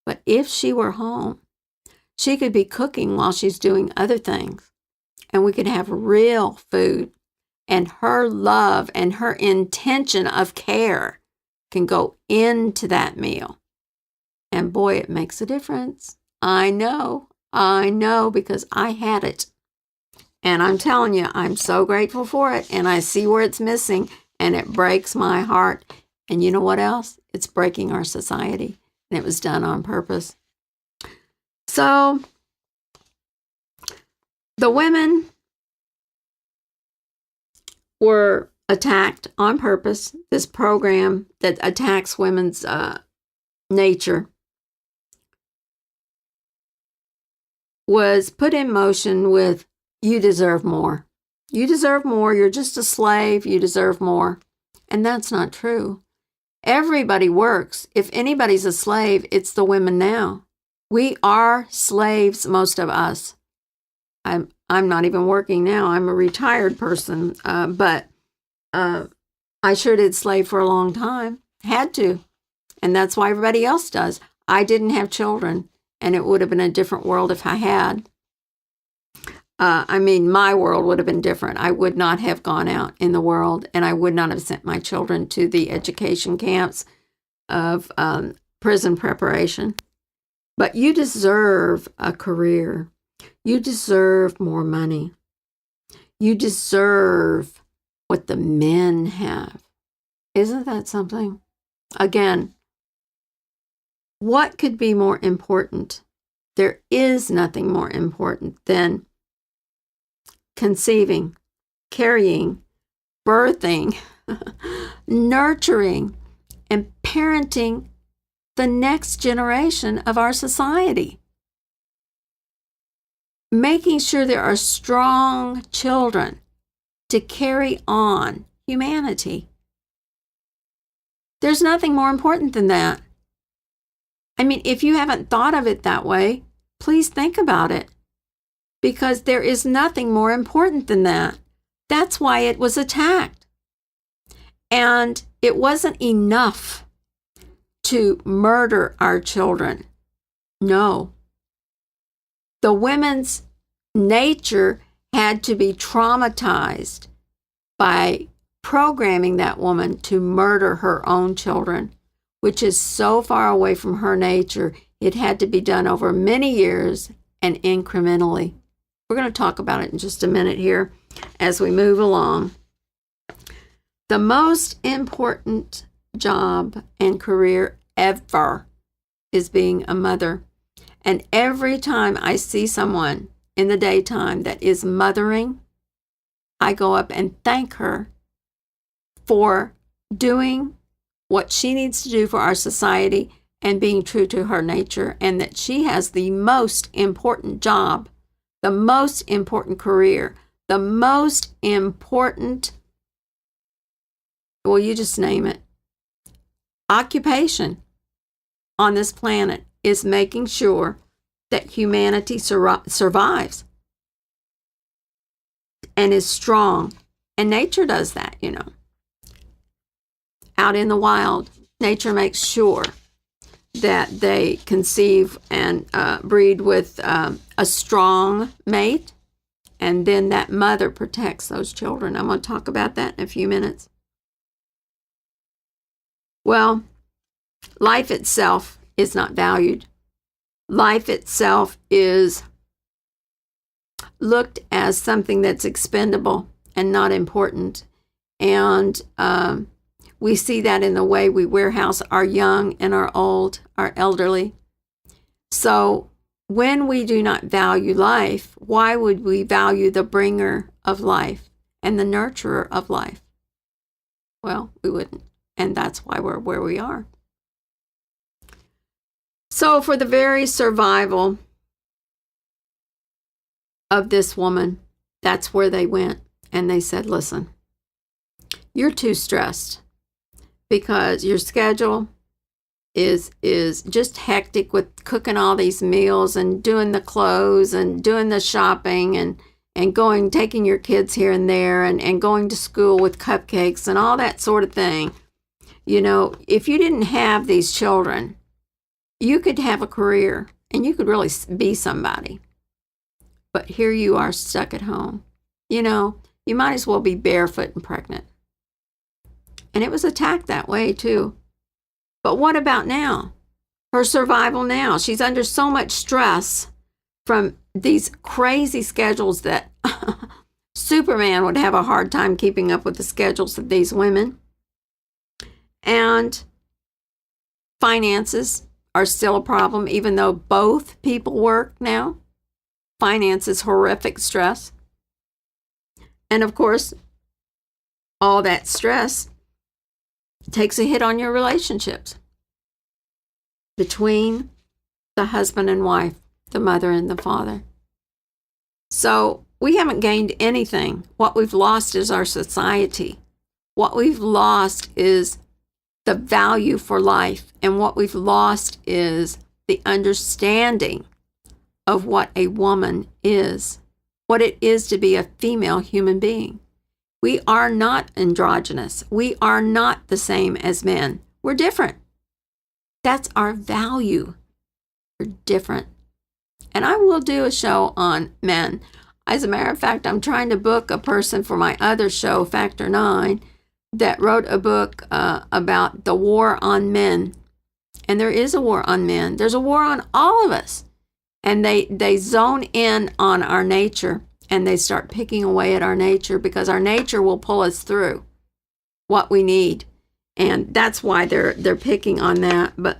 But if she were home, she could be cooking while she's doing other things, and we could have real food, and her love and her intention of care can go into that meal. And boy, it makes a difference. I know, because I had it. And I'm telling you, I'm so grateful for it, and I see where it's missing, and it breaks my heart. And you know what else? It's breaking our society, and it was done on purpose. So, the women were attacked on purpose. This program that attacks women's nature was put in motion with, you deserve more. You deserve more. You're just a slave. You deserve more. And that's not true. Everybody works. If anybody's a slave, it's the women now. We are slaves, most of us. I'm not even working now. I'm a retired person, but I sure did slave for a long time. Had to. And that's why everybody else does. I didn't have children, and it would have been a different world if I had. My world would have been different. I would not have gone out in the world, and I would not have sent my children to the education camps of prison preparation. But you deserve a career. You deserve more money. You deserve what the men have. Isn't that something? Again, what could be more important? There is nothing more important than conceiving, carrying, birthing, nurturing, and parenting the next generation of our society. Making sure there are strong children to carry on humanity. There's nothing more important than that. I mean, if you haven't thought of it that way, please think about it. Because there is nothing more important than that. That's why it was attacked. And it wasn't enough to murder our children. No. The women's nature had to be traumatized by programming that woman to murder her own children, which is so far away from her nature. It had to be done over many years and incrementally. We're going to talk about it in just a minute here as we move along. The most important job and career ever is being a mother. And every time I see someone in the daytime that is mothering, I go up and thank her for doing what she needs to do for our society and being true to her nature, and that she has the most important job, the most important career, the most important, well, you just name it, occupation on this planet is making sure that humanity survives and is strong. And nature does that, you know. Out in the wild, nature makes sure that they conceive and breed with a strong mate, and then that mother protects those children. I'm going to talk about that in a few minutes. Well, life itself is not valued. Life itself is looked as something that's expendable and not important. And we see that in the way we warehouse our young and our old, our elderly. So when we do not value life, why would we value the bringer of life and the nurturer of life? Well, we wouldn't. And that's why we're where we are. So for the very survival of this woman, that's where they went. And they said, listen, you're too stressed because your schedule is just hectic with cooking all these meals and doing the clothes and doing the shopping and going, taking your kids here and there and going to school with cupcakes and all that sort of thing. You know, if you didn't have these children, you could have a career and you could really be somebody. But here you are stuck at home. You know, you might as well be barefoot and pregnant. And it was attacked that way too. But what about now? Her survival now. She's under so much stress from these crazy schedules that Superman would have a hard time keeping up with the schedules of these women. And finances are still a problem, even though both people work now. Finance is horrific stress. And of course, all that stress takes a hit on your relationships between the husband and wife, the mother and the father. So we haven't gained anything. What we've lost is our society. What we've lost is the value for life. And what we've lost is the understanding of what a woman is, what it is to be a female human being. We are not androgynous. We are not the same as men. We're different. That's our value. We're different. And I will do a show on men. As a matter of fact, I'm trying to book a person for my other show, Factor 9, that wrote a book about the war on men And there is a war on men. There's a war on all of us. And they zone in on our nature, and they start picking away at our nature, because our nature will pull us through what we need. And that's why they're picking on that. But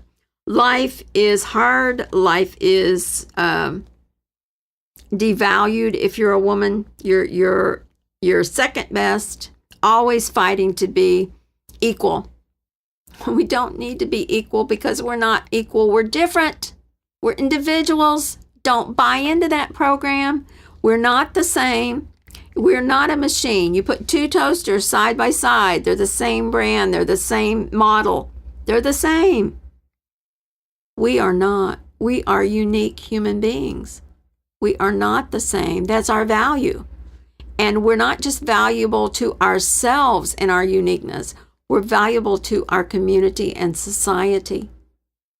life is hard. Life is devalued. If you're a woman, you're second best, always fighting to be equal. We don't need to be equal, because we're not equal. We're different. We're individuals. Don't buy into that program. We're not the same. We're not a machine. You put two toasters side by side. They're the same brand. They're the same model. They're the same. We are not. We are unique human beings. We are not the same. That's our value. And we're not just valuable to ourselves in our uniqueness. We're valuable to our community and society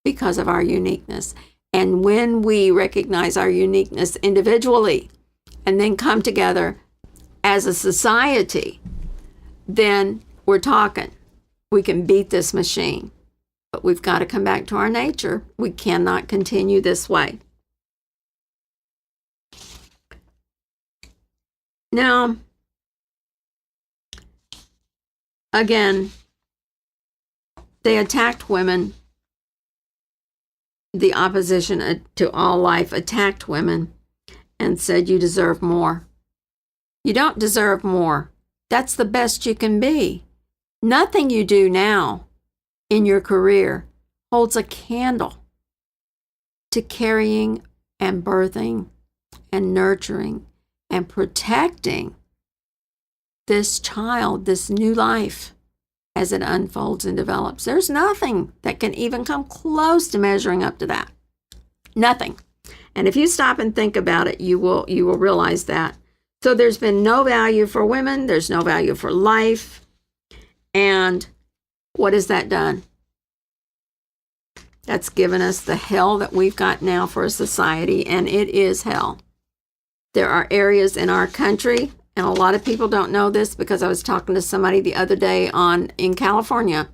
because of our uniqueness. And when we recognize our uniqueness individually and then come together as a society, then we're talking. We can beat this machine. But we've got to come back to our nature. We cannot continue this way. Now, again, they attacked women. The opposition to all life attacked women and said, you deserve more. You don't deserve more. That's the best you can be. Nothing you do now in your career holds a candle to carrying and birthing and nurturing and protecting this child, this new life, as it unfolds and develops. There's nothing that can even come close to measuring up to that. Nothing. And if you stop and think about it, you will realize that. So there's been no value for women. There's no value for life. And what has that done? That's given us the hell that we've got now for a society, and it is hell. There are areas in our country, and a lot of people don't know this, because I was talking to somebody the other day in California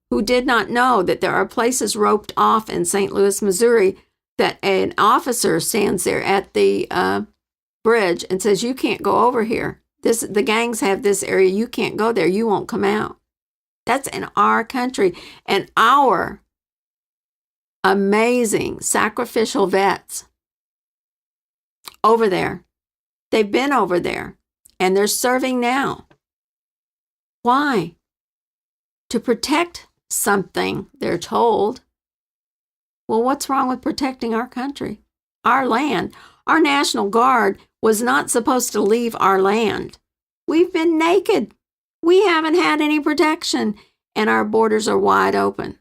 who did not know that there are places roped off in St. Louis, Missouri, that an officer stands there at the bridge and says, you can't go over here. The gangs have this area. You can't go there. You won't come out. That's in our country. And our amazing sacrificial vets over there, they've been over there and they're serving now. Why? To protect something, they're told. Well, what's wrong with protecting our country, our land? Our National Guard was not supposed to leave our land. We've been naked. We haven't had any protection, and our borders are wide open.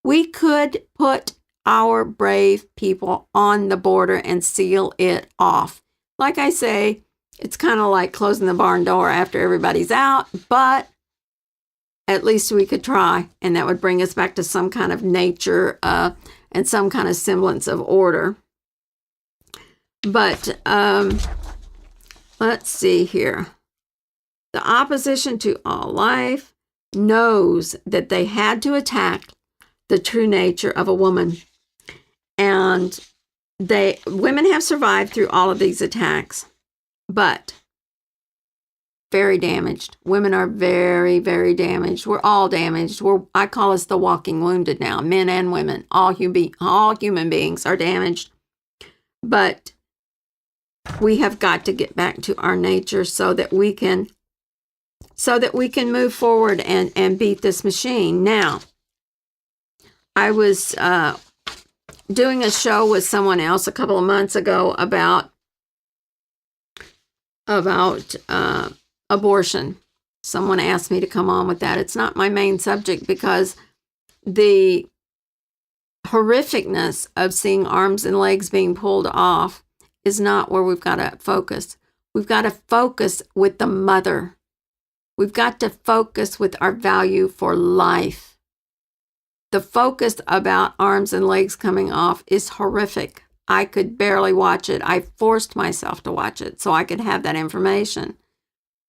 We could put our brave people on the border and seal it off. Like I say, it's kind of like closing the barn door after everybody's out, but at least we could try, and that would bring us back to some kind of nature and some kind of semblance of order. But let's see here. The opposition to all life knows that they had to attack the true nature of a woman. And women have survived through all of these attacks, but very damaged. Women are very, very damaged. We're all damaged. I call us the walking wounded now, men and women. All human beings are damaged. But we have got to get back to our nature so that we can move forward and beat this machine. Now, I was doing a show with someone else a couple of months ago about abortion. Someone asked me to come on with that. It's not my main subject because the horrificness of seeing arms and legs being pulled off is not where we've got to focus. We've got to focus with the mother. We've got to focus with our value for life. The focus about arms and legs coming off is horrific. I could barely watch it. I forced myself to watch it so I could have that information.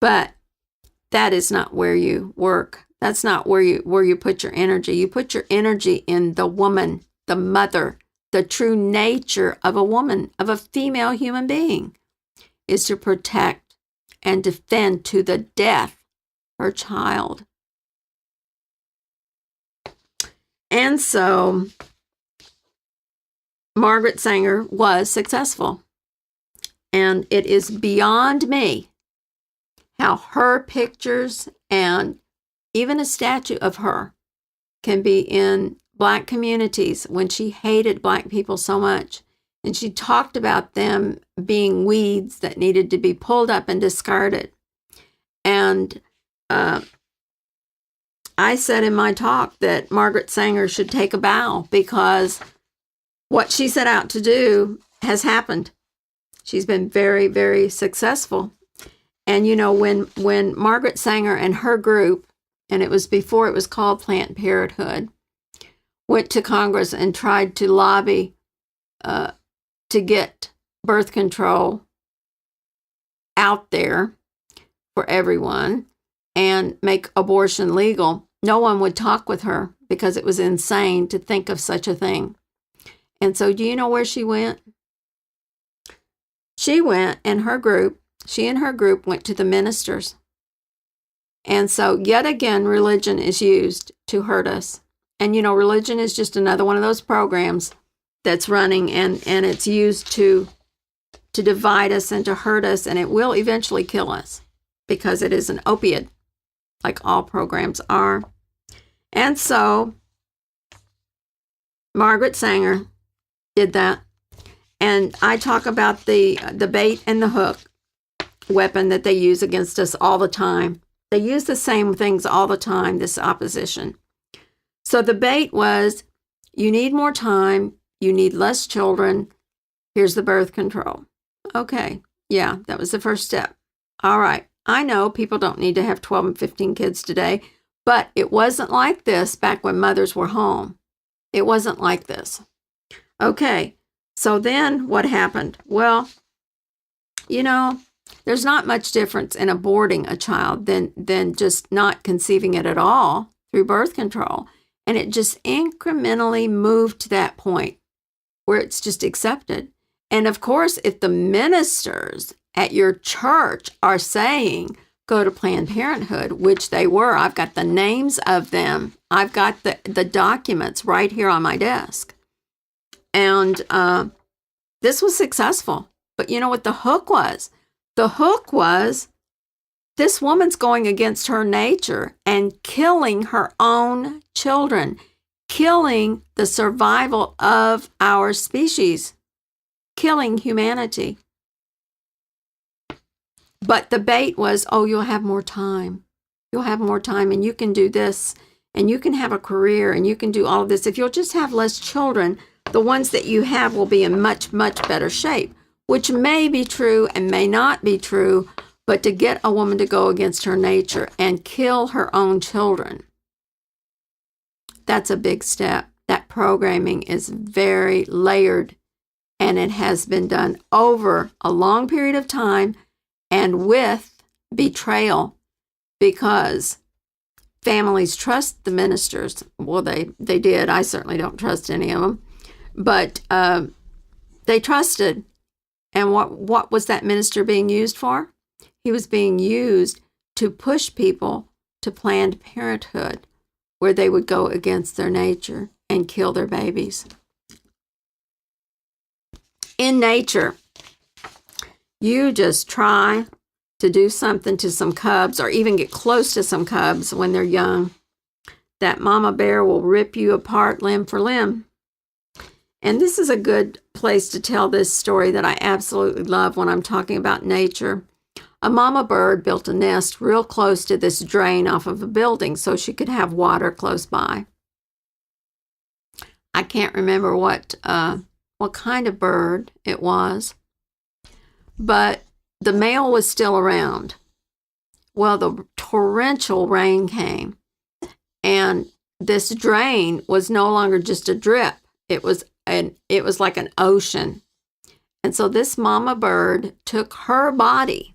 But that is not where you work. That's not where you put your energy. You put your energy in the woman, the mother, the true nature of a woman, of a female human being, is to protect and defend to the death her child. And so Margaret Sanger was successful. And it is beyond me how her pictures and even a statue of her can be in Black communities when she hated Black people so much. And she talked about them being weeds that needed to be pulled up and discarded. And I said in my talk that Margaret Sanger should take a bow because what she set out to do has happened. She's been very, very successful. And, you know, when Margaret Sanger and her group, and it was before it was called Planned Parenthood, went to Congress and tried to lobby to get birth control out there for everyone and make abortion legal, no one would talk with her because it was insane to think of such a thing. And so do you know where she went? She and her group went to the ministers. And so yet again, religion is used to hurt us. And, you know, religion is just another one of those programs that's running and it's used to divide us and to hurt us, and it will eventually kill us because it is an opiate, like all programs are. And so Margaret Sanger did that. And I talk about the bait and the hook weapon that they use against us all the time. They use the same things all the time, this opposition. So the bait was, you need more time, you need less children, here's the birth control. Okay, yeah, that was the first step. All right, I know people don't need to have 12 and 15 kids today, but it wasn't like this back when mothers were home. It wasn't like this. Okay, so then what happened? Well, you know, there's not much difference in aborting a child than just not conceiving it at all through birth control. And it just incrementally moved to that point where it's just accepted. And of course, if the ministers at your church are saying, go to Planned Parenthood, which they were, I've got the names of them. I've got the documents right here on my desk. And this was successful. But you know what the hook was? The hook was this woman's going against her nature and killing her own children, killing the survival of our species, killing humanity. But the bait was, oh, you'll have more time. You'll have more time and you can do this and you can have a career and you can do all of this. If you'll just have less children, the ones that you have will be in much, much better shape, which may be true and may not be true. But to get a woman to go against her nature and kill her own children, that's a big step. That programming is very layered, and it has been done over a long period of time and with betrayal, because families trust the ministers. Well, they did. I certainly don't trust any of them. But they trusted. And what was that minister being used for? He was being used to push people to Planned Parenthood, where they would go against their nature and kill their babies. In nature, you just try to do something to some cubs or even get close to some cubs when they're young. That mama bear will rip you apart limb for limb. And this is a good place to tell this story that I absolutely love when I'm talking about nature. A mama bird built a nest real close to this drain off of a building so she could have water close by. I can't remember what kind of bird it was, but the male was still around. Well, the torrential rain came, and this drain was no longer just a drip. It was like an ocean. And so this mama bird took her body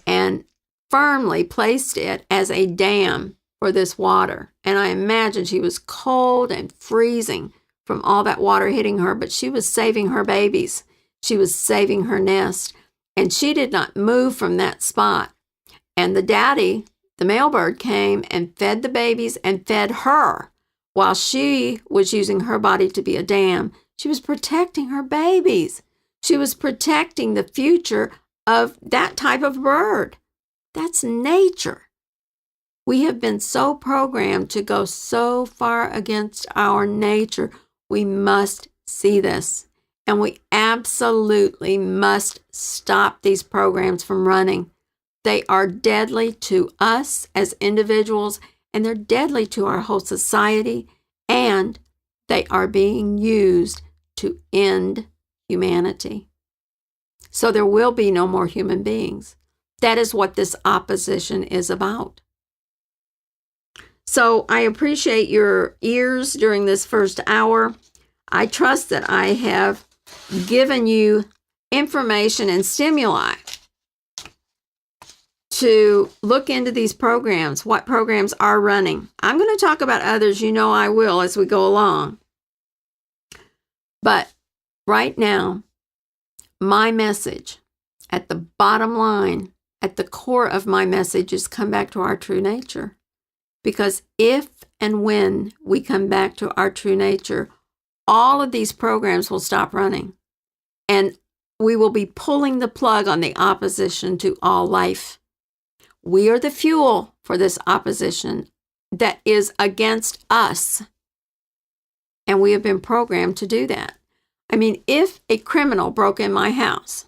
and firmly placed it as a dam for this water. And I imagine she was cold and freezing from all that water hitting her, but she was saving her babies. She was saving her nest. And she did not move from that spot. And the daddy, the male bird, came and fed the babies and fed her while she was using her body to be a dam. She was protecting her babies. She was protecting the future of that type of bird. That's nature. We have been so programmed to go so far against our nature. We must see this. And we absolutely must stop these programs from running. They are deadly to us as individuals, and they're deadly to our whole society, and they are being used to end humanity. So there will be no more human beings. That is what this opposition is about. So I appreciate your ears during this first hour. I trust that I have given you information and stimuli to look into these programs, what programs are running. I'm going to talk about others, you know I will, as we go along. But right now, my message at the bottom line, at the core of my message, is come back to our true nature. Because if and when we come back to our true nature, all of these programs will stop running. And we will be pulling the plug on the opposition to all life. We are the fuel for this opposition that is against us. And we have been programmed to do that. I mean, if a criminal broke in my house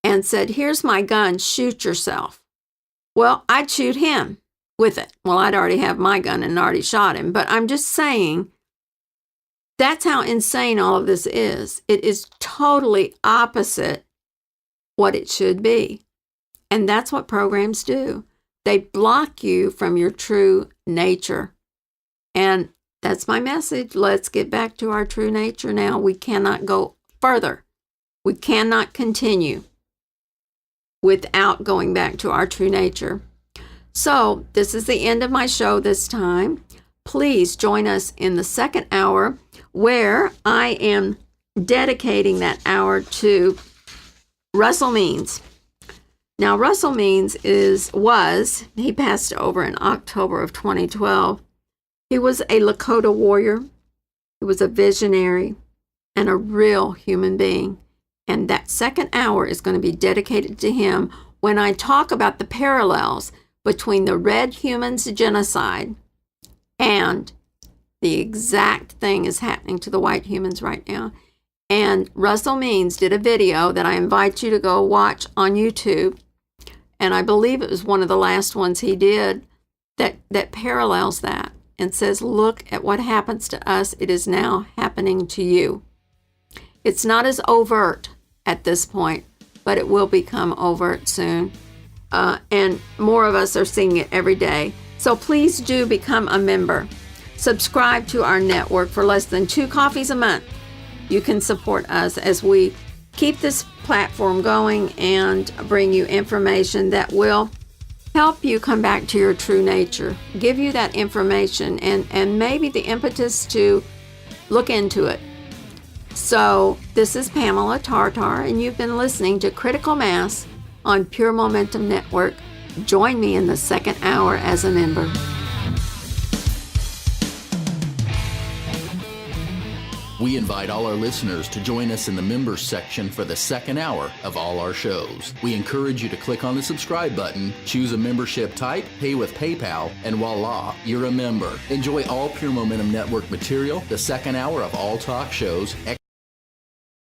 and said, "Here's my gun, shoot yourself," well, I'd shoot him with it. Well, I'd already have my gun and already shot him. But I'm just saying, that's how insane all of this is. It is totally opposite what it should be. And that's what programs do. They block you from your true nature. And that's my message. Let's get back to our true nature now. We cannot go further. We cannot continue without going back to our true nature. So this is the end of my show this time. Please join us in the second hour, where I am dedicating that hour to Russell Means. Now, Russell Means he passed over in October of 2012. He was a Lakota warrior. He was a visionary and a real human being. And that second hour is going to be dedicated to him when I talk about the parallels between the red humans' genocide and the exact thing is happening to the white humans right now. And Russell Means did a video that I invite you to go watch on YouTube. And I believe it was one of the last ones he did that parallels that and says, look at what happens to us. It is now happening to you. It's not as overt at this point, but it will become overt soon. And more of us are seeing it every day. So please do become a member. Subscribe to our network for less than 2 coffees a month. You can support us as we keep this platform going and bring you information that will help you come back to your true nature, give you that information and maybe the impetus to look into it. So this is Pamela Tartar, and you've been listening to Critical Mass on Pure Momentum Network. Join me in the second hour as a member. We invite all our listeners to join us in the members section for the second hour of all our shows. We encourage you to click on the subscribe button, choose a membership type, pay with PayPal, and voila, you're a member. Enjoy all Pure Momentum Network material, the second hour of all talk shows,